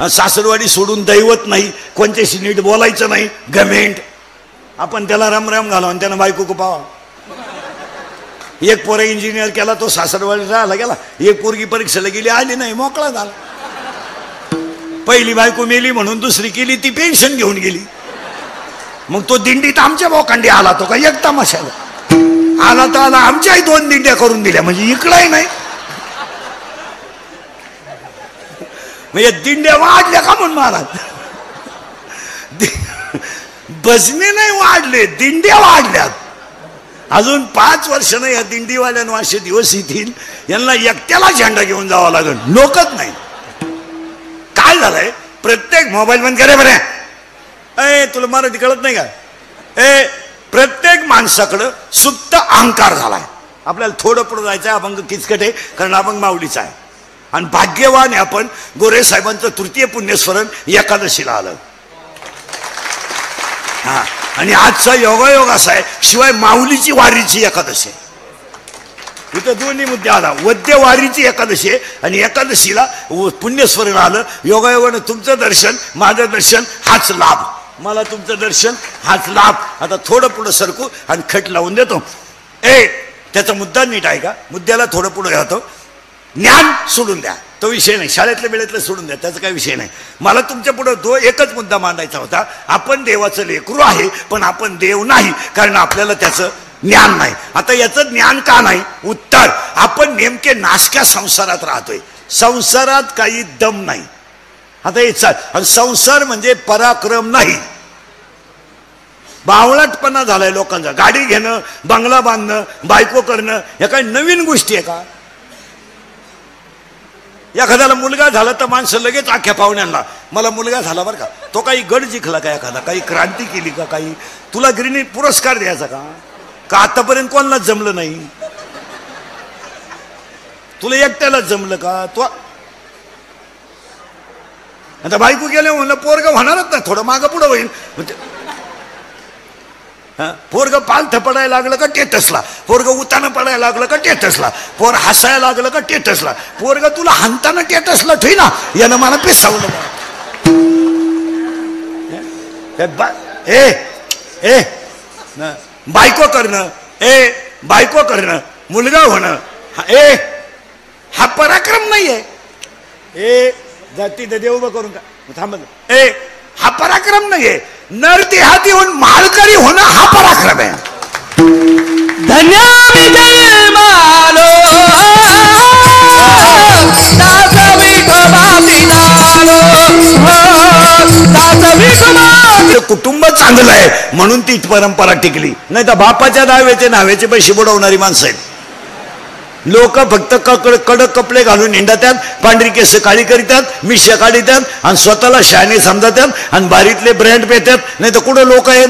सासरवाडी सोडून दैवत नाही, कोणत्याशी नीट बोलायचं नाही, गमेंट. आपण त्याला रामराम घालू आणि त्यानं बायको कुपावा. एक पोरा इंजिनियर केला, तो सासरवाडी राहिला गेला. एक पोरगी परीक्षेला गेली, आली नाही, मोकळा झाला. पहिली बायको मेली म्हणून दुसरी केली, ती पेन्शन घेऊन गेली. मग तो दिंडीत आमच्या बोकांडी आला, तो काय एक तमाशाला आला तर आला. आमच्याही 2 दिंड्या करून दिल्या, म्हणजे इकडंही नाही. म्हणजे दिंड्या वाढल्या का म्हणून महाराज? भजने नाही वाढले, दिंड्या वाढल्यात. अजून 5 वर्षानं या दिंडीवाल्यांना असे दिवस येतील, यांना एकट्याला झेंडा घेऊन जावा लागेल, लोकच नाही. काय झालंय, प्रत्येक मोबाईल बंद करे बरे. तुला मराठी कळत नाही का? प्रत्येक माणसाकडं सुप्त अहंकार झालाय. आपल्याला थोडं पुढं जायचं आहे, अभंग किचकट आहे, कारण अभंग माऊलीचा आहे. आणि भाग्यवान आपण गोरे साहेबांचं तृतीय पुण्यस्मरण एकादशीला आलं. हा, आणि आजचा योगायोग असा आहे, शिवाय माऊलीची वारीची एकादशी आहे. इथं दोन्ही मुद्दे आला, वद्य वारीची एकादशी आहे आणि एकादशीला पुण्यस्मरण आलं. योगायोगानं तुमचं दर्शन, माझं दर्शन, हाच लाभ. मला तुमचं दर्शन, हाच लाभ. आता थोडं पुढं सरकू आणि खट लावून देतो. त्याचा मुद्दा नीट आहे का? मुद्द्याला थोडं पुढे जातो. ज्ञान सोडून द्या, तो विषय नाही. शाळेतल्या वेळेतलं सोडून द्या, त्याचा काही विषय नाही. मला तुमच्या पुढं एकच मुद्दा मांडायचा होता. आपण देवाचं लेकरू आहे, पण आपण देव नाही, कारण आपल्याला त्याचं ज्ञान नाही. आता याचं ज्ञान का नाही? उत्तर, आपण नेमके नाशक्या संसारात राहतोय. संसारात काही दम नाही. आता हे संसार म्हणजे पराक्रम नाही, बावळटपणा झालाय लोकांचा. गाडी घेणं, बंगला बांधणं, बायको करणं, या काही नवीन गोष्टी आहे का? एखाद्याला मुलगा झाला तर माणसं लगेच आख्या पाहुण्यांना, मला मुलगा झाला बरं का. तो काही गड जिंकला का, एखादा काही क्रांती केली का, काही तुला गिरणी पुरस्कार द्यायचा का? का आतापर्यंत कोणालाच जमलं नाही? तुला एकट्यालाच जमलं का? तो आता बायको गेले म्हणलं पोरग होणारच ना, थोडं मागं पुढं होईल. पोरग पालथं पडायला लागलं का टेटसला, पोरग उतानं पडायला लागलं का टेटसला, पोर हसायला लागलं का टेटसला. पोरग तुला हाणताना टेटसला ठेवी ना, यानं मला पिसावलं. बायको करणं, बायको करणं, मुलगा होणं, हा पराक्रम नाहीये. जाती देव उभं करून का थांब. हा पराक्रम नाहीये. नर देहाती होऊन मालकरी होणं हा पराक्रम आहे. धन्य कुटुंब चांगलं आहे म्हणून ती परंपरा टिकली. नाही तर बापाच्या नावेचे पैसे बुडवणारी माणसं आहेत. लोक फक्त कडक कपडे घालून हिंडतात, पांढरी केस काळी करीतात, मिश्या काढतात आणि स्वतःला शहाणे समजतात आणि बारीतले ब्रँड पेतात. नाही तर कुठं लोक आहेत?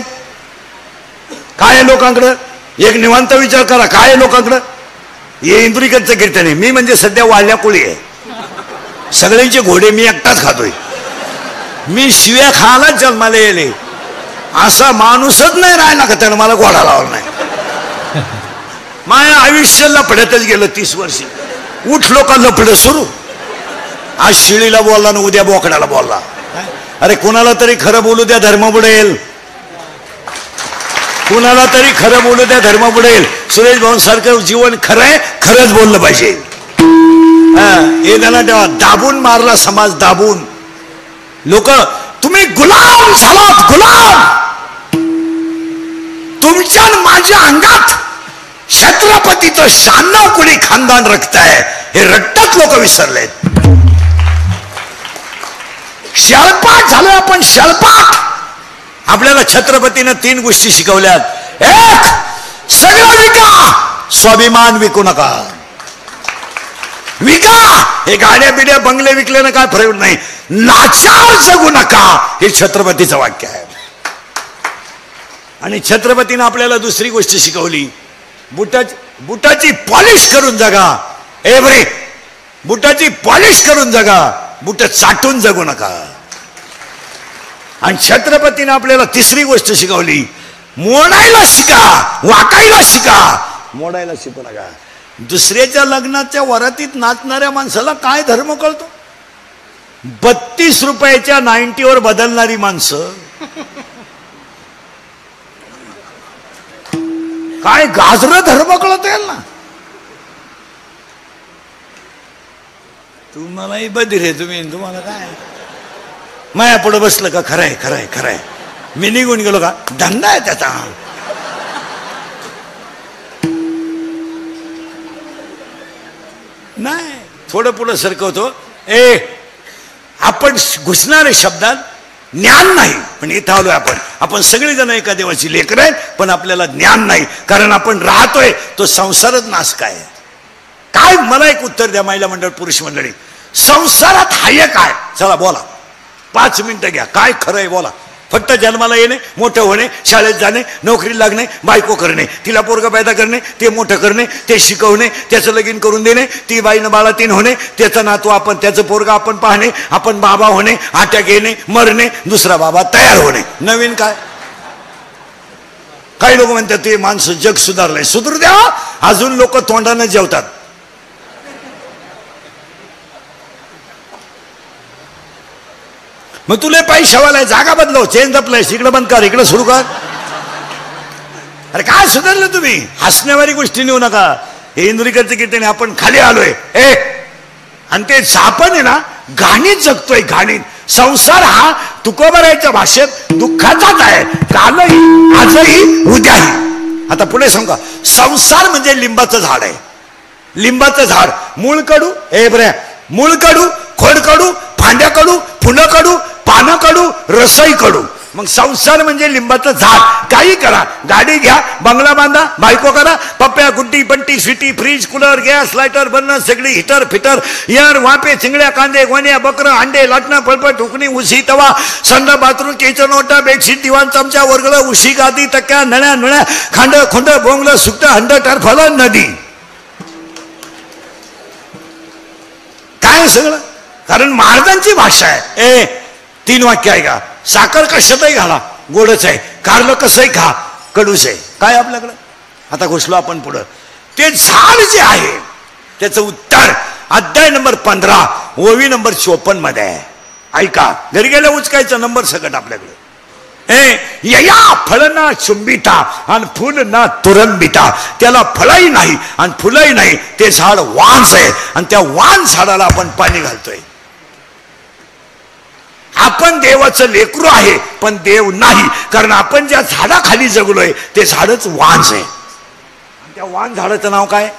काय आहे लोकांकडं? एक निवांत विचार करा, काय आहे लोकांकडं? हे इंद्रिकचं कीर्तन आहे. मी म्हणजे सध्या वाळल्या कोळी आहे. सगळ्यांचे घोडे मी एकटाच खातोय. मी शिव्या खायलाच जन्माला येले. असा माणूसच नाही राहिला का त्यानं मला घोडा लावला नाही. माझ्या आयुष्य लफड्यातच गेलं 30 वर्षी. उठलो का लफडं सुरू. आज शिळीला बोलला ना उद्या बोकड्याला बोलला. अरे कुणाला तरी खरं बोलू द्या, धर्म बुडेल. कुणाला तरी खरं बोलू द्या, धर्म बुडेल. सुरेश भाऊंसारखं जीवन खरं आहे, खरंच बोललं पाहिजे. हे त्यांना तेव्हा दाबून मारला समाज, दाबून. लोक तुम्ही गुलाम झालात, गुलाम. तुमच्या माझ्या अंगात छत्रपतीचं 96 कोणी खानदान रक्त आहे, हे रक्तात लोक विसरलेत. शळपाट झालोय आपण, शळपाट. आपल्याला छत्रपतीनं 3 गोष्टी शिकवल्यात. एक, सगळं विका, स्वाभिमान विकू नका. विका, हे गाड्या बिड्या बंगले विकल्यानं काय फरक नाही. नाचार जगू नका, हे छत्रपतीचं वाक्य आहे. आणि छत्रपतीनं आपल्याला दुसरी गोष्ट शिकवली. बुटाची पॉलिश करून जगा. बरे, बुटाची पॉलिश करून जगा, बुट चाटून जगू नका. आणि छत्रपतीने आपल्याला तिसरी गोष्ट शिकवली. मोडायला शिका, वाकायला शिका, मोडायला शिकू नका. दुसऱ्याच्या लग्नाच्या वरातीत नाचणाऱ्या माणसाला काय धर्म कळतो? 32 रुपयाच्या 90वर बदलणारी माणसं काय गाजर धरबकळत येईल ना. तुम्हालाही बधीर आहे तुम्हाला काय माया पुढे बसलं का. खरंय खरंय खरंय मी निघून गेलो का धंदा आहे त्याचा. नाही थोडं पुढं सरकवतो. आपण घुसणारे शब्दात ज्ञान नाही पण इथं आलोय आपण सगळेजण एका देवाची लेकरं आहेत पण आपल्याला ज्ञान नाही कारण आपण राहतोय तो संसारच नाश काय. मला एक उत्तर द्या महिला मंडळ पुरुष मंडळी, संसारात हाय काय. चला बोला 5 मिनिटं घ्या. काय खरंय बोला. फक्त जन्माला येणे, मोठं होणे, शाळेत जाणे, नोकरी लागणे, बायको करणे, तिला पोरगा पैदा करणे, ते मोठं करणे, ते शिकवणे, त्याचं लगीन करून देणे, ती बाईनं बाळा 3 होणे, त्याचा नातू आपण, त्याचं पोरगा आपण पाहणे, आपण बाबा होणे, अटॅक येणे, मरणे, दुसरा बाबा तयार होणे. नवीन काय. काही लोक म्हणतात ते माणसं जग सुधारलंय. सुधरू द्या. अजून लोक तोंडानं जेवतात. मग तुला पैशावाला जागा बदलव, चेंज दपलाय, इकडं बंद कर, इकडं सुरू कर. अरे काय सुधारलं तुम्ही. हसण्यावारी गोष्टी नेऊ नका. हे इंद्रिकरचे कीर्तन आपण खाली आलोय आणि ते आपण आहे ना घाणीत जगतोय. घाणीत. संसार हा तुकोबरायच्या भाषेत दुःखाचाच आहे. कालही आजही उद्याही. आता पुढे सांगा. संसार म्हणजे लिंबाचं झाड आहे. लिंबाचं झाड मूळ कडू बऱ्या मूळ कडू, खोड कडू, फांद्या कडू, फुलं कडू, पानं कडू, रसई कडू. मग संसार म्हणजे लिंबाचं झाड. काही करा, गाडी घ्या, बंगला बांधा, बायको करा, Pappya Guddi Bunty Sweety fridge cooler gas lighter burner सगळी हिटर फिटर यार वापे चिंगड्या कांदे गोण्या बकरं अंडे लाटणं फळफळ ठुकणी उशी तवा संडा बाथरूम किचन ओटा बेडशीट दिवाण चमचा वर्गळ उशी गादी तक्क्या नळ्या नळ्या खांड खोंड बोंगलं सुकट हंड टरफलं नदी. काय सगळं. कारण महाराजांची भाषा आहे. 3 वाक्य आहे का. साखर कशातही घाला गोडच आहे, कारलं कसंही खा कडूच आहे. काय आपल्याकडं. आता घुसलो आपण पुढं. ते झाड जे आहे त्याचं उत्तर अध्याय नंबर 15 ओवी नंबर 54 मध्ये आहे. ऐका. घरी गेल्या उचकायचं नंबर सकट आपल्याकडे. यया फळ ना चुंबिता आणि फुल ना तुरंबिता. त्याला फळही नाही आणि फुलही नाही. ते झाड वांस आहे आणि त्या वांस झाडाला आपण पाणी घालतोय. आपण देवाचं लेकरू आहे पण देव नाही. कारण आपण ज्या झाडाखाली जगलोय ते झाडच वांस आहे. त्या वांस झाडाचं नाव काय.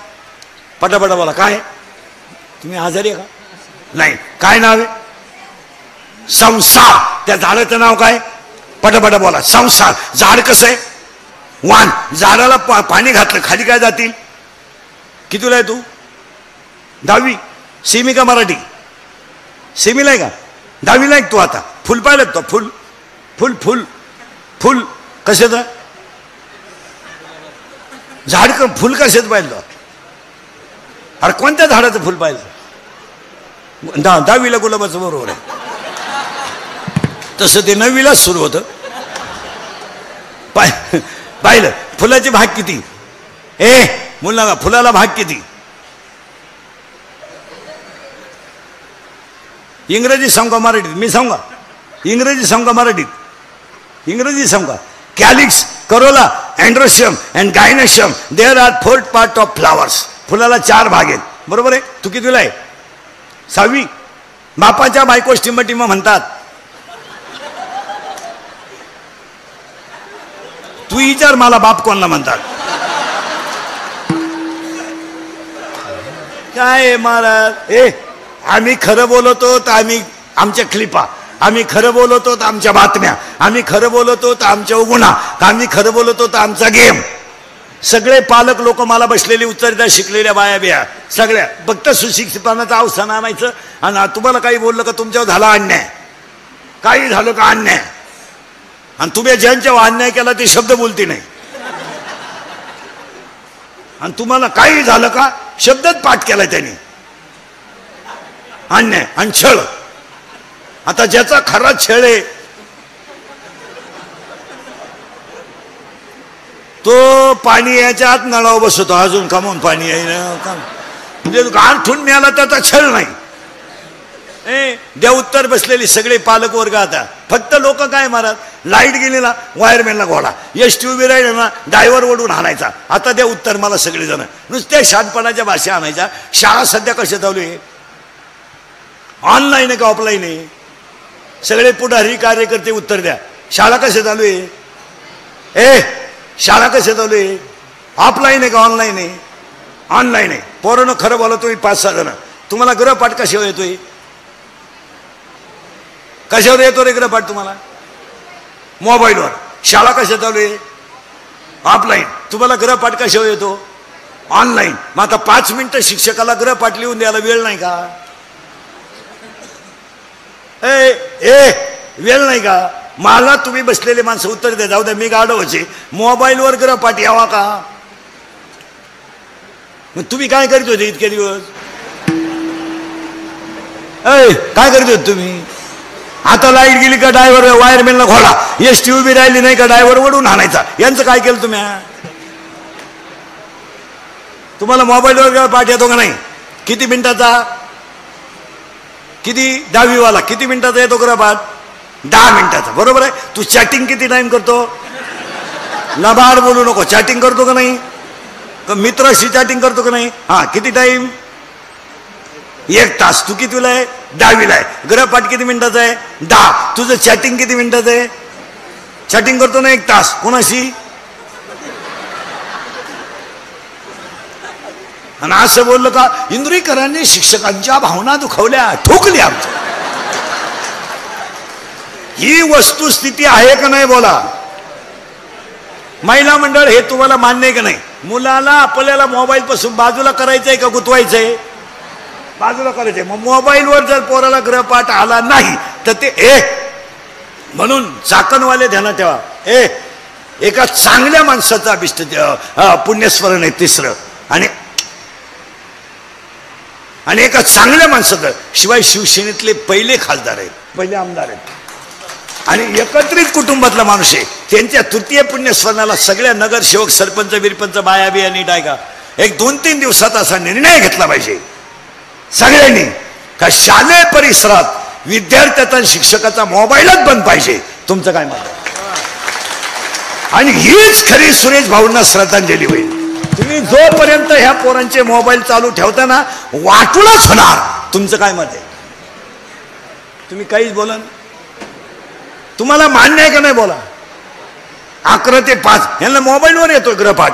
पटापटा बोला. काय. तुम्ही आजारी आहे का. नाही. काय नाव आहे. संसार. त्या झाडाचं नाव काय. पटापटा बोला. संसार. झाड कसं आहे. वान. झाडाला पाणी घातलं खाली काय जातील. कितीला आहे तू. 10वी. सेमी का मराठी. सेमीला आहे का. 10वीला आहे तू. आता फुल पाहिलं तो. फुल फुल फुल फुल कशाचं. झाड फुल कशाचं पाहिलं. अरे कोणत्या झाडाचं फुल पाहिलं. 10वीला गुलाबाचं बरोबर आहे. तसं ते 9वीलाच सुरू होतं. पाहिलं फुलाचे भाग किती. मुलांना फुलाला भाग किती. इंग्रजी सांगा मराठीत. मी सांगा इंग्रजी सांगा मराठीत. इंग्रजी सांगा. Calyx, corolla, androecium and gynoecium there are 4 part of flowers. फुलाला 4 भाग आहेत. बरोबर आहे. तू कितीला आहे. 6वी. बापाच्या बायको टिंबटिंब म्हणतात. तू विचार मला बाप कोणला म्हणतात. काय महाराज. आम्ही खरं बोलतो तर आम्ही आमच्या क्लिपा, आम्ही खरं बोलतो तर आमच्या बातम्या, आम्ही खरं बोलतो तर आमच्या गुन्हा, आम्ही खरं बोलतो तर आमचा गेम. सगळे पालक लोक मला बसलेली उत्तरदार शिकलेल्या बाया बिया सगळ्या फक्त सुशिक्षितपणाचं अवसान आणायचं. आणि तुम्हाला काही बोललं का तुमच्यावर झाला अन्याय. काही झालं का अन्याय. आणि तुम्ही ज्यांच्यावर अन्याय केला ते शब्द बोलती नाही. आणि तुम्हाला काही झालं का शब्दच पाठ केलाय त्यांनी. अन्याय आणि छळ. आता ज्याचा खरा छळ आहे तो पाणी याच्या आत नळावर बसतो. अजून कमवून पाणी आहे म्हणजे गारठून मिळाला त्याचा छळ नाही. द्या उत्तर बसलेली सगळे पालक वर्ग आता फक्त लोक काय मारत लाईट गेली ना वायरमॅनला घोडा एसटी उभी राहिली ना ड्रायव्हर ओढून आणायचा आता द्या उत्तर मला सगळेजण नुसत्या शहाणपणाच्या भाषा आणायच्या शाळा सध्या कशा चालू आहे ऑनलाईन आहे का ऑफलाईन आहे सगळे पुढारी कार्यकर्ते उत्तर द्या शाळा कशा चालू आहे शाळा कशा चालू आहे ऑफलाईन आहे का ऑनलाईन आहे ऑनलाईन आहे पोरानं खरं बोला तुम्ही 5-6 जण तुम्हाला गृहपाठ कशावर येतोय कशावर येतो रे गृहपाठ तुम्हाला मोबाईलवर शाळा कशा चालू आहे ऑफलाईन तुम्हाला गृहपाठ कशावर येतो ऑनलाईन मग आता 5 मिनिटं शिक्षकाला गृहपाठ लिहून द्यायला वेळ नाही का वेळ नाही का मला तुम्ही बसलेले माणसं उत्तर द्या जाऊ द्या मी गाढवचे मोबाईलवर गृहपाठ यावा का मग तुम्ही काय करीत होते इतके दिवस काय करीत होते तुम्ही आता लाईट गेली का ड्रायव्हर वायरमॅनला घोडा एसटी उभी राहिली नाही का ड्रायव्हर ओढून आणायचा यांचं काय केलं तुम्ही तुम्हाला मोबाईलवर गृहपाठ येतो का नाही किती मिनिटाचा किती 10वी वाला किती मिनिटाचा येतो गृहपाठ 10 मिनिटाचा बरोबर आहे तू चॅटिंग किती टाइम करतो लबाड बोलू नको चॅटिंग करतो का नाही मित्राशी चॅटिंग करतो का नाही हा किती टाइम 1 तास तू कितीला आहे 10वीला आहे गृहपाठ किती मिनिटाचा आहे 10 तुझं चॅटिंग किती मिनिटाचं आहे चॅटिंग करतो ना 1 तास कोणाशी आणि असं बोललं का इंद्रिकरांनी शिक्षकांच्या भावना दुखवल्या ठोकल्या आमच्या ही वस्तुस्थिती आहे का नाही बोला महिला मंडळ हे तुम्हाला मान्य आहे का नाही मुलाला आपल्याला मोबाईल पासून बाजूला करायचंय का गुतवायचंय बाजूला करायचंय मग मोबाईलवर जर पोराला गृहपाठ आला नाही तर ते म्हणून चाकणवाले ध्यानात ठेवा एका चांगल्या माणसाचा अभिष्ट पुण्यस्मरण आहे 3रं आणि एका चांगल्या माणसाचं शिवाय शिवसेनेतले पहिले खासदार आहेत पहिले आमदार आहेत आणि एकत्रित कुटुंबातला माणूस आहे त्यांच्या तृतीय पुण्यस्मरणाला सगळ्या नगरसेवक सरपंच बिरपंच बाया बिया नीट आहे का एक 2-3 दिवसात असा निर्णय घेतला पाहिजे सगळ्यांनी का शालेय परिसरात विद्यार्थ्याचा शिक्षकाचा मोबाईलच बंद पाहिजे तुमचं काय मत आणि हीच खरी सुरेश भाऊंना श्रद्धांजली होईल तुम्ही जोपर्यंत ह्या पोरांचे मोबाईल चालू ठेवताना वाटूनच होणार तुमचं काय मत आहे तुम्ही काहीच बोला तुम्हाला मान्य आहे का नाही बोला 11 ते 5 यांना मोबाईलवर येतो गृहपाठ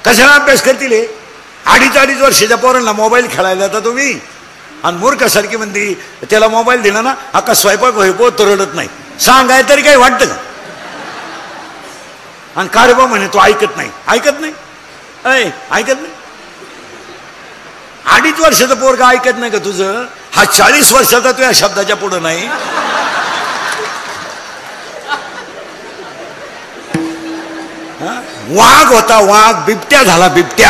कशाला अभ्यास करतील 2.5 वर्षाच्या पोरांना मोबाईल खेळायला जाता तुम्ही आणि मूर्खासारखी म्हणती त्याला मोबाईल दिला ना अका स्वयंपाक होईपो तो रडत नाही सांगाय तरी काही वाटतं का आणि कारबा म्हणे तो ऐकत नाही ऐकत नाही ऐकत नाही 2.5 वर्षाचं पोरगा ऐकत नाही का तुझं हा 40 वर्षाचा तू या शब्दाच्या पुढे नाही वाघ होता वाघ बिबट्या झाला बिबट्या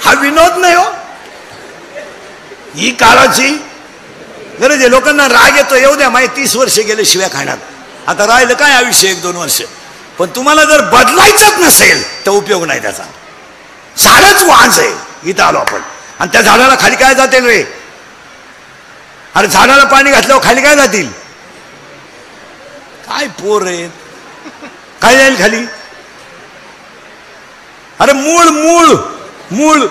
हा विनोद नाही हो ही काळाची गरज आहे लोकांना राग येतो येऊ द्या माहिती 30 वर्ष गेले शिव्या खाण्यात आता राहिलं काय आयुष्य 1-2 वर्ष पण तुम्हाला जर बदलायचंच नसेल तर उपयोग नाही त्याचा झाडच वाहच आहे इथं आलो आपण आणि त्या झाडाला खाली काय जातील रे अरे झाडाला पाणी घातल्यावर खाली काय जातील काय पोर रे काय जाईल खाली अरे मूळ मूळ मूळ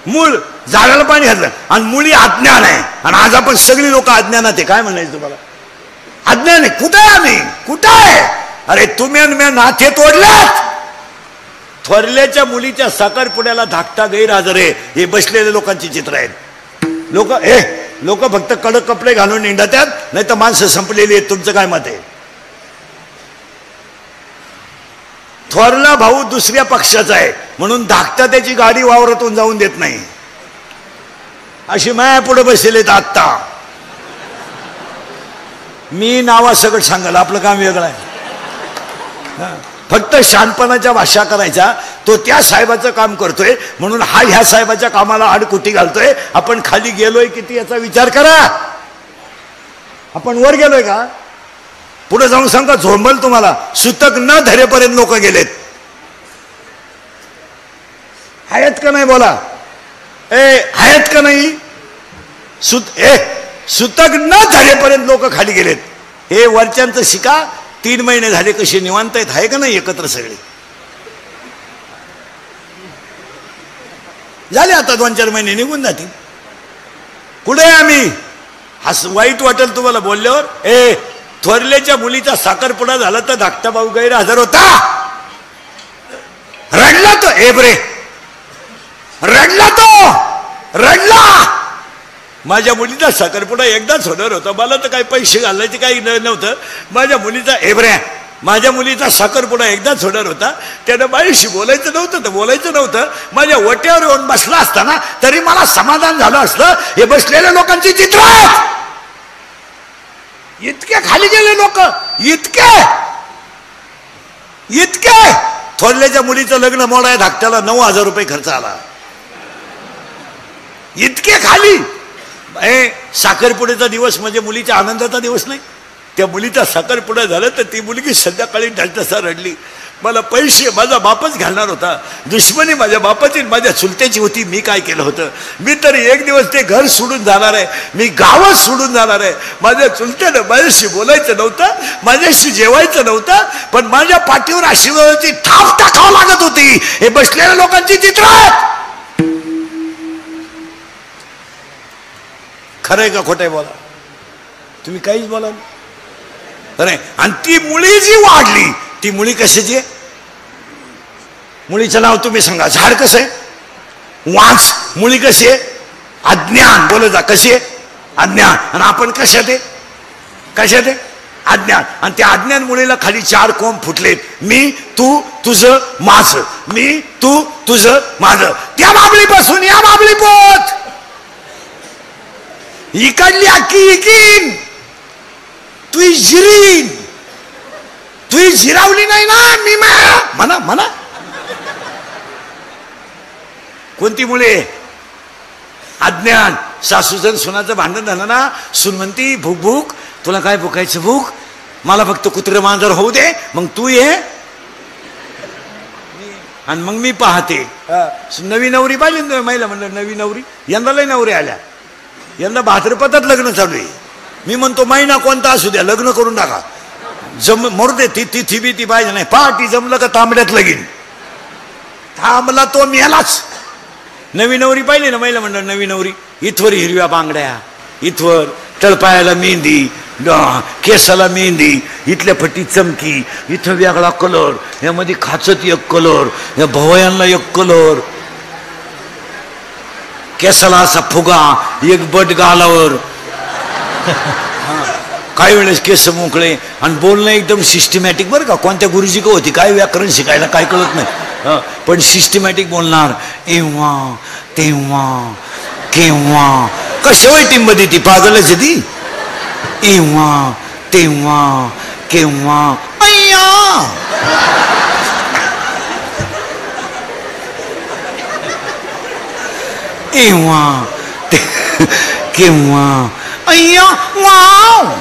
मूळ झाडाला पाणी घातलं आणि मुळी अज्ञान आहे आणि आज आपण सगळी लोक अज्ञानात आहे काय म्हणायचं तुम्हाला अज्ञान आहे कुठं आहे आम्ही कुठं आहे अरे तुम्ही आणि मी नाथे तोडल्यात थोरल्याच्या मुलीच्या साखरपुड्याला धाकटा गैरहजर आहे हे बसलेले लोकांची चित्र आहेत लोक फक्त कडक कपडे घालून निंडतात नाही तर माणसं संपलेली आहेत तुमचं काय मत आहे थोरला भाऊ दुसऱ्या पक्षाचा आहे म्हणून धाकटा त्याची गाडी वावरातून जाऊन देत नाही अशी माया पुढे बसलेले आत्ता मी नावासकट सांगाल आपलं काम वेगळं आहे फक्त शहाणपणाच्या भाषा करायचा तो त्या साहेबाचं काम करतोय म्हणून हा ह्या साहेबाच्या कामाला आडकुटी घालतोय आपण खाली गेलोय किती याचा विचार करा आपण वर गेलोय का पुढे जाऊन सांगा झोंबल तुम्हाला सुतक न धरेपर्यंत लोक गेलेत आहेत का नाही बोला आहेत का नाही? सुतक न झालेपर्यंत लोक खाली गेलेत. हे वरच्यांचं शिका. 3 महिने झाले कसे निवांत आहेत, आहे का नाही एकत्र सगळे? झाले आता 2-4 महिने निघून जातील. कुठे आम्ही? वाईट वाटेल तुम्हाला बोलल्यावर. थोरल्याच्या मुलीचा साखरपुडा झाला तर धाकटा भाऊ गैरहजर होता. रडला तो. रे रडला तो, रडला. माझ्या मुलीचा साखरपुडा एकदाच होणार होता. मला तर काही पैसे घालायचे काही नव्हतं. माझ्या मुलीचा साखरपुडा एकदाच होणार होता. त्यानं माझ्याशी बोलायचं नव्हतं तर बोलायचं नव्हतं. माझ्या वट्यावर येऊन बसला असताना तरी मला समाधान झालं असतं. हे बसलेल्या लोकांची चित्र आहेत. इतके खाली गेले लोक, इतके. थोरल्याच्या मुलीचं लग्न मोडाय धाकट्याला 9,000 रुपये खर्च आला. इतके खाली. साखरपुड्याचा दिवस म्हणजे मुलीच्या आनंदाचा दिवस नाही. त्या मुलीचा साखरपुडा झाला तर ती मुलगी संध्याकाळी ढालतसा रडली. मला पैसे माझा बापच घालणार होता. दुश्मनी माझ्या बापाची माझ्या चुलत्याची होती. मी काय केलं होतं? मी तर एक दिवस ते घर सोडून जाणार आहे, मी गावच सोडून जाणार आहे. माझ्या चुलत्यानं माझ्याशी बोलायचं नव्हतं, माझ्याशी जेवायचं नव्हतं, पण माझ्या पाठीवर आशीर्वादाची थाप टाकावं लागत होती. हे बसलेल्या लोकांची चित्र आहेत. खरंय का खोटंय? बोला तुम्ही, काहीच बोला. अरे आणि ती मुळी जी वाढली, ती मुळी कशाची आहे? मुळीचं नाव तुम्ही सांगा. झाड कसं आहे? वांस. मुळी कशी आहे? अज्ञान. बोल जा, कशी आहे? अज्ञान. आणि आपण कशात आहे? कशात आहे? अज्ञान. आणि त्या अज्ञान मुळीला खाली 4 कोंब फुटलेत. मी, तू, तुझं, माझं. मी, तू, तुझं, माझं. त्या बाबळीपासून या बाबळी पोत. इकडली अक्की इकीन, तू जिरीन. तू जिरावली नाही ना, मी म्हणा म्हणा. कोणती मुळे? अज्ञान. सासूजन सुनाचं भांडण झालं ना, सून म्हणती भूक भूक, तुला काय भुकायचं भूक? मला फक्त कुत्र मांजर होऊ दे, मग तू ये. आणि मग मी पाहते. नवी नवरी पाहिजे महिला म्हणलं नवी नवरी. यंदा लय नवरी आल्या. यंदा भाद्रपदात लग्न चालू आहे. मी म्हणतो महिना कोणता असू द्या, लग्न करून टाका. मरू दे. तिथी बी ती पाहिजे नाही. पार्टी जमलं का तांबड्यात लगीन. थांबला तो मेलाच. नवी नवरी पाहिली ना महिला म्हणलं नवी नवरी. इथवर हिरव्या बांगड्या, इथवर तळपायाला मेहंदी, केसाला मेहंदी, इथल्या फटी चमकी, इथं वेगळा कलर, यामध्ये खाचत एक कलर, या भवयांना एक कलर, केसाला असा फुगा, एक बट गालावर. काही वेळेस केस मोकळे आणि बोलणं एकदम सिस्टमॅटिक. बरं का, कोणत्या गुरुजी का होती काय व्याकरण शिकायला काय कळत नाही, पण सिस्टमॅटिक बोलणार. एव्हा तेव्हा केव्हा. कशावर टीम मध्ये ती पागलच ती. एव्हा तेव्हा केव्हा. अय्या एव्हा केव्हा. अय्या वाव.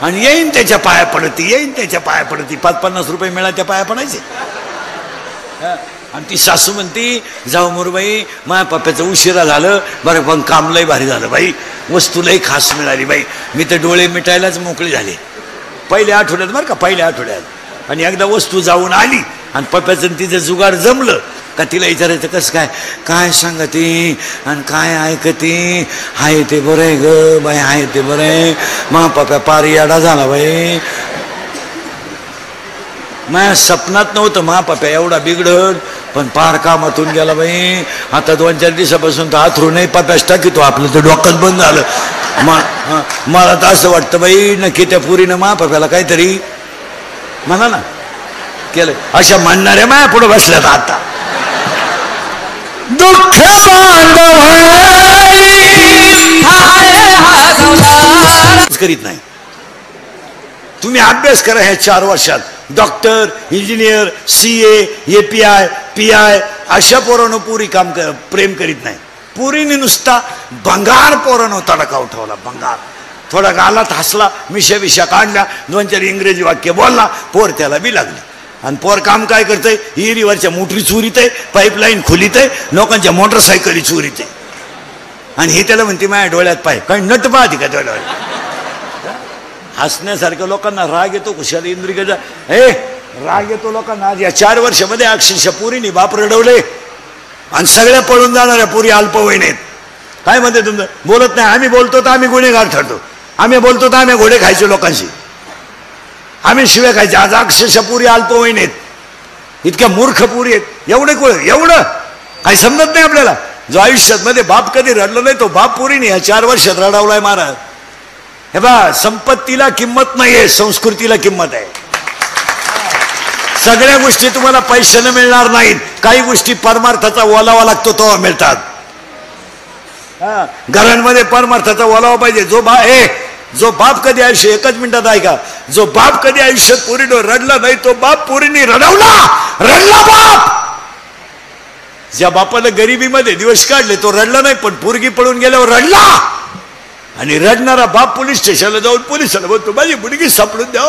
आणि येईन त्याच्या पाया पडती, येईन त्याच्या पाया पडती. 5-50 रुपये मिळाल्या पाया पडायचे. आणि ती सासू म्हणती जाऊ मोरबाई, माझ्या पप्प्याचं उशिरा झालं बरं, पण काम लय भारी झालं बाई, वस्तू लय खास मिळाली बाई. मी तर डोळे मिटायलाच मोकळे झाले पहिल्या आठवड्यात. बरं का, पहिल्या आठवड्यात. आणि एकदा वस्तू जाऊन आली आणि पप्प्याचं तिचं जुगाड जमलं का तिला विचारायचं कसं काय, काय सांगते आणि काय ऐकते. हाय ते बरं आहे ग बाई, हाय ते बरं आहे. मा पप्पा पार याडा झाला बाई. माझ्या सपनात नव्हतं मा पप्पा एवढा बिघडत, पण पार कामातून गेला बाई. आता 2-4 दिवसापासून तर आथरू नाही पप्यास टाकीतो. आपलं तर डोकंच बंद झालं. मला तर असं वाटतं बाई नक्की त्या पुरीनं मा पप्याला काहीतरी म्हणा ना केलं. अशा म्हणणाऱ्या माया पुढे बसल्यात आता. दुःख करीत नाही. तुम्ही अभ्यास करा ह्या 4 वर्षात. Doctor, engineer, CA, API, PI अशा पोरानं पुरी काम प्रेम करीत नाही. पुरीने नुसता भंगार पोरानं तडका उठवला. भंगार. थोडा गालात हसला, मिशा काढल्या, 2-4 इंग्रजी वाक्य बोलला, पोर त्याला बी लागली. आणि पोर काम काय करतंय, हिरीवरच्या मोटरी चोरीत आहे, पाईपलाईन खोलीत आहे, लोकांच्या मोटरसायकली चोरीत आहे. आणि हे त्याला म्हणते माझ्या डोळ्यात पाय, काही नट पाहते का डोळ्यावर. हसण्यासारख्या लोकांना राग येतो कुशाला इंद्रिकेचा. राग येतो लोकांना. आज या 4 वर्षामध्ये अक्षरशः पुरीने बाप रडवले आणि सगळ्या पळून जाणाऱ्या पुरी अल्पवयीन आहेत. काय म्हणते तुमचं, बोलत नाही. आम्ही बोलतो तर आम्ही गुन्हेगार ठरतो, आम्ही बोलतो तर आम्ही घोडे खायचो लोकांशी, आम्ही शिव्या खायचे. आज अक्षरशः पुरी अल्पवयीन आहेत, इतक्या मूर्ख पुरी आहेत. एवढं काही समजत नाही आपल्याला. जो आयुष्यात मध्ये बाप कधी रडलो नाही तो बाप पुरीने या 4 वर्षात रडवलाय महाराज. हे बा, संपत्तीला किंमत नाहीये, संस्कृतीला किंमत आहे. सगळ्या गोष्टी तुम्हाला पैशाने मिळणार नाहीत, काही गोष्टी परमार्थाचा ओलावा लागतो तेव्हा मिळतात. घरांमध्ये परमार्थाचा ओलावा पाहिजे. जो बाप कधी आयुष्य, एकच मिनिटात ऐका, जो बाप कधी आयुष्यात पुरीनं रडला नाही तो बाप पुरीने रडला बाप. ज्या बापानं गरिबीमध्ये दिवस काढले तो रडला नाही, पण पोरगी पळून गेल्यावर रडला. आणि रडणारा बाप पोलीस स्टेशनला जाऊन पोलिसाला बोलतो माझी मुलगी सापडून द्या,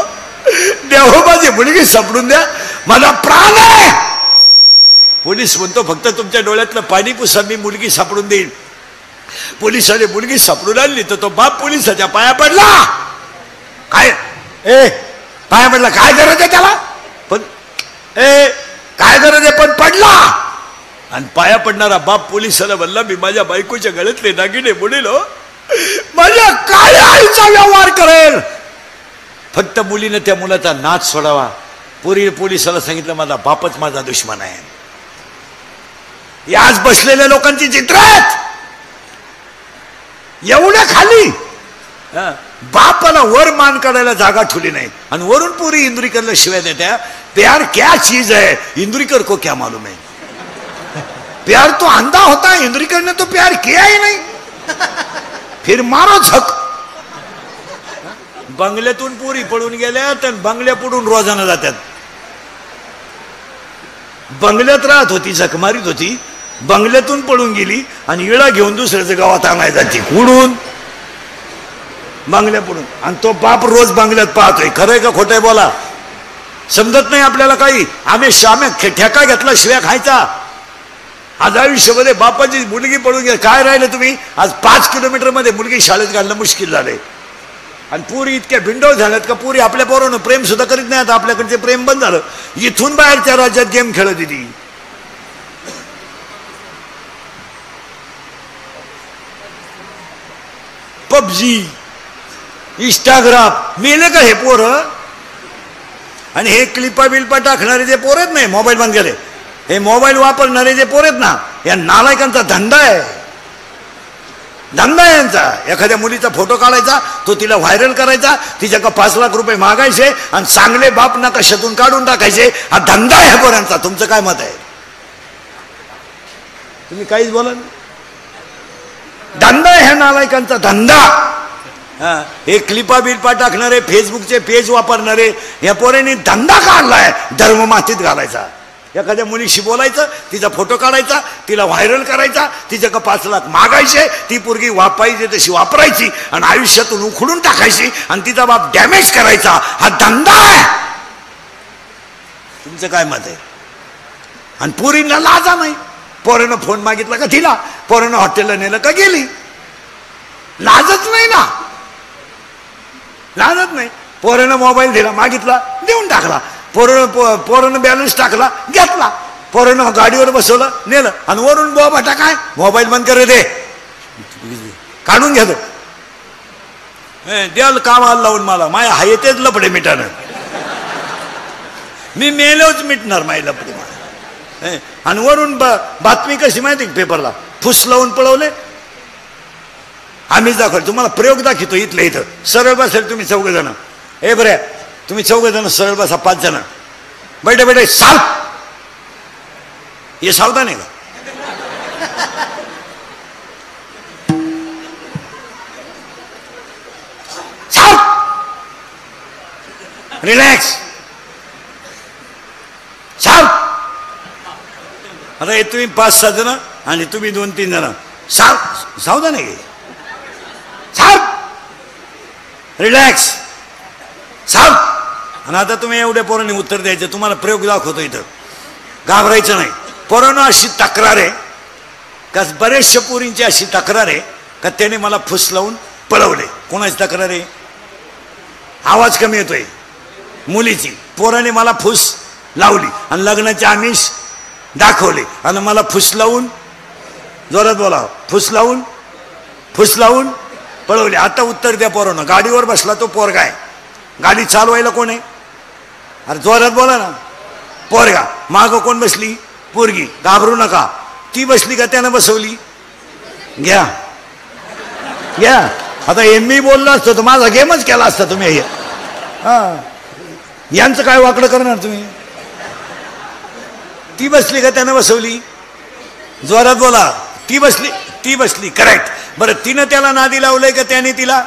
हो माझी मुलगी सापडून द्या, मला प्राण आहे. पोलीस म्हणतो फक्त तुमच्या डोळ्यातलं पाणी पुसा, मी मुलगी सापडून देईन. पोलिसाने मुलगी सापडून आणली तर तो बाप पोलिसाच्या पाया पडला. काय पाया पडला, काय गरज आहे त्याला, पण काय गरज आहे, पण पडला. आणि पाया पडणारा बाप पोलिसाला म्हणला मी माझ्या बायकोच्या गळ्यातले दागिने बुडीलो, माझ्या काय आईचा व्यवहार करेल. फक्त मुलीने त्या मुलाचा नाच सोडावा. पोलिसाला सांगितलं माझा बापच माझा दुश्मन आहे. आज बसलेल्या लोकांची चित्र आहेत. एवढ्या खाली बापाला वर मान काढायला जागा ठेवली नाही, आणि वरून पुरी इंद्रिकरला शिवाय देत्या. प्यार क्या चीज है, इंद्रिकर को क्या मालूम है. प्यार तो अंधा होता है, इंद्रिकर ने तो प्यार किया ही नहीं, फिर मारो झक. बंगल्यातून पुरी पळून गेल्या तर बंगल्या पुढून रोजानं जातात. बंगल्यात राहत होती, झक मारीत होती, बंगल्यातून पळून गेली आणि इळा घेऊन दुसऱ्याच्या गावात आणायला जाते कुडून बंगल्या पुढून. आणि तो बाप रोज बंगल्यात पाहतोय. खरंय का खोटंय बोला, समजत नाही आपल्याला काही. आम्ही ठेका घेतला शिव्या खायचा. आज आयुष्यामध्ये बापाची मुलगी पळून गेली, काय राहिलं तुम्ही. आज 5 किलोमीटर मध्ये मुलगी शाळेत घालणं मुश्किल झालंय. आणि पुरी इतक्या भिंडोळ झाल्यात का पुरी आपल्या पोरानं प्रेम सुद्धा करीत नाही. आता आपल्याकडचे प्रेम बंद झालं. इथून बाहेरच्या राज्यात गेम खेळत होती. पबजी, इंस्टाग्राम, मेले का हे पोर. आणि हे क्लिपा बिल्पा टाकणारे जे पोर आहेत नाही, मोबाईल बंद केले, हे मोबाईल वापरणारे जे पोर आहेत ना, या नालायकांचा धंदा आहे. धंदा आहे यांचा. एखाद्या मुलीचा फोटो काढायचा, तो तिला व्हायरल करायचा, तिच्याकडे 5 लाख रुपये मागायचे आणि चांगले बाप नकाशातून काढून टाकायचे. हा धंदा आहे पोरांचा. तुमचं काय मत आहे. तुम्ही काहीच बोला. धंदा आहे ह्या नालायकांचा धंदा. हे क्लिपा बिल्पा टाकणारे, फेसबुकचे पेज वापरणारे या पोरांनी धंदा काढलाय धर्म मातीत घालायचा. एखाद्या मुलीशी बोलायचं, तिचा फोटो काढायचा, तिला व्हायरल करायचा, तिच्याकडे 5 लाख मागायचे, ती पोरगी वापायची तशी वापरायची आणि आयुष्यातून उखडून टाकायची आणि तिचा बाप डॅमेज करायचा. हा धंदा आहे. तुमचं काय मत आहे. आणि पोरींना लाजा नाही. पोरानं फोन मागितला का तिला, पोरानं हॉटेलला नेलं का गेली. लाजच नाही ना, लाजत नाही. पोरानं मोबाईल दिला, मागितला, देऊन टाकला. पोरानं बॅलन्स टाकला, घेतला. पोरानं गाडीवर बसवलं, नेलं. आणि वरून बाटा काय मोबाईल बंद करे दे, काढून घेतो. द्याल कामाला लावून मला, माया हा येतेच लपडे मिठानं. मी मेलोच मिटणार माय लपडे मला. आणि वरून बातमी कशी माहिती पेपरला फुस लावून पळवले. आम्हीच दाखवलं तुम्हाला. प्रयोग दाखवतो इथल्या इथं. सरळ बसेल तुम्ही 4 जण. बरे तुम्ही 4 जण सरळ बसा, 5 जण बैठे बैठे साल. हे सावधान आहे का. रिलॅक्स. साव. आता हे तुम्ही 5-6 जण आणि तुम्ही 2-3 जण. सावधान आहे. साव. रिलॅक्स. साव. आणि आता तुम्ही एवढ्या पोरांनी उत्तर द्यायचं. तुम्हाला प्रयोग दाखवतो इथं, घाबरायचं नाही. पोरांनो अशी तक्रार आहे का, बऱ्याचशा पोरींची अशी तक्रार आहे का त्याने मला फुस लावून पळवले. कोणाची तक्रार आहे? आवाज कमी येतोय. मुलीची. पोराने मला फुस लावली आणि लग्नाचे आमिष दाखवले आणि मला फुस लावून, जोरात बोला, फुस लावून पळवले. आता उत्तर द्या पोरांनो. गाडीवर बसला तो पोरगा आहे, गाडी चालवायला कोण आहे? अरे जोरात बोला ना. पोरगा. मागं कोण बसली? पोरगी. घाबरू नका. ती बसली का त्यानं बसवली? घ्या. आता मी बोललो असतो तर माझा गेमच केला असता तुम्ही. हा, यांचं काय वाकडं करणार तुम्ही? ती बसली का त्यानं बसवली? जोरात बोला. ती बसली करेक्ट. बरं, तिनं त्याला नादी लावलंय का त्याने तिला?